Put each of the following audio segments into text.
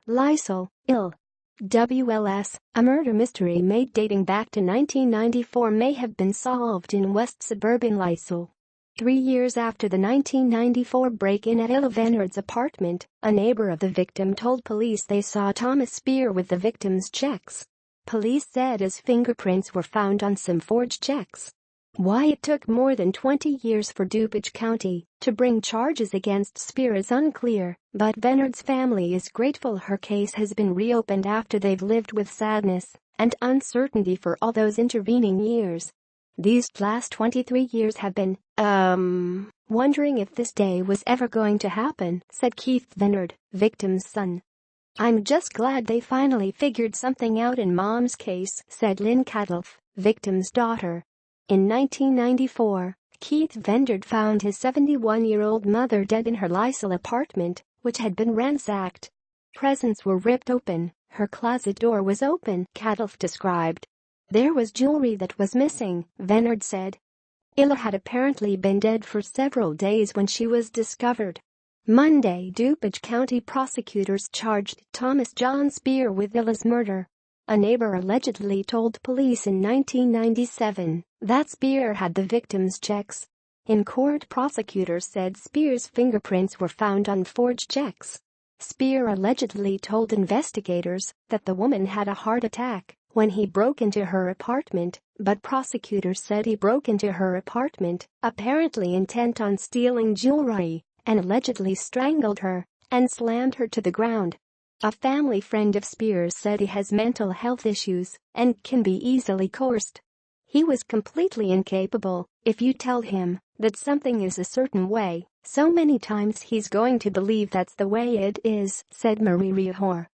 Lisle, Ill. WLS, a murder mystery made dating back to 1994 may have been solved in West suburban Lisle. 3 years after the 1994 break-in at Illa Venard's apartment, a neighbor of the victim told police they saw Thomas Spear with the victim's checks. Police said his fingerprints were found on some forged checks. Why it took more than 20 years for DuPage County to bring charges against Spear is unclear, but Venard's family is grateful her case has been reopened after they've lived with sadness and uncertainty for all those intervening years. These last 23 years have been, wondering if this day was ever going to happen, said Keith Venard, victim's son. I'm just glad they finally figured something out in Mom's case, said Lynn Kadolph, victim's daughter. In 1994, Keith Venard found his 71-year-old mother dead in her Lisle apartment, which had been ransacked. Presents were ripped open, her closet door was open, Kadolph described. There was jewelry that was missing, Venard said. Illa had apparently been dead for several days when she was discovered. Monday, DuPage County prosecutors charged Thomas John Spear with Illa's murder. A neighbor allegedly told police in 1997 that Spear had the victim's checks. In court, prosecutors said Spear's fingerprints were found on forged checks. Spear allegedly told investigators that the woman had a heart attack when he broke into her apartment, but prosecutors said he broke into her apartment, apparently intent on stealing jewelry, and allegedly strangled her and slammed her to the ground. A family friend of Spears said he has mental health issues and can be easily coerced. He was completely incapable. If you tell him that something is a certain way, so many times he's going to believe that's the way it is, said Marie Rihor.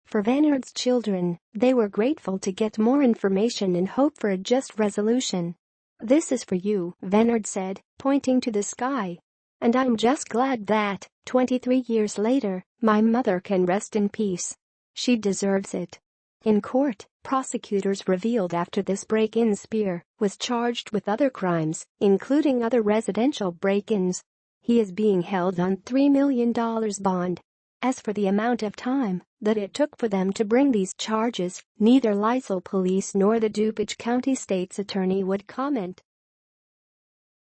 For Venard's children, they were grateful to get more information and hope for a just resolution. This is for you, Venard said, pointing to the sky. And I'm just glad that, 23 years later, my mother can rest in peace. She deserves it. In court, prosecutors revealed after this break-in Spear was charged with other crimes, including other residential break-ins. He is being held on $3 million bond. As for the amount of time that it took for them to bring these charges, neither Lisle police nor the DuPage County state's attorney would comment.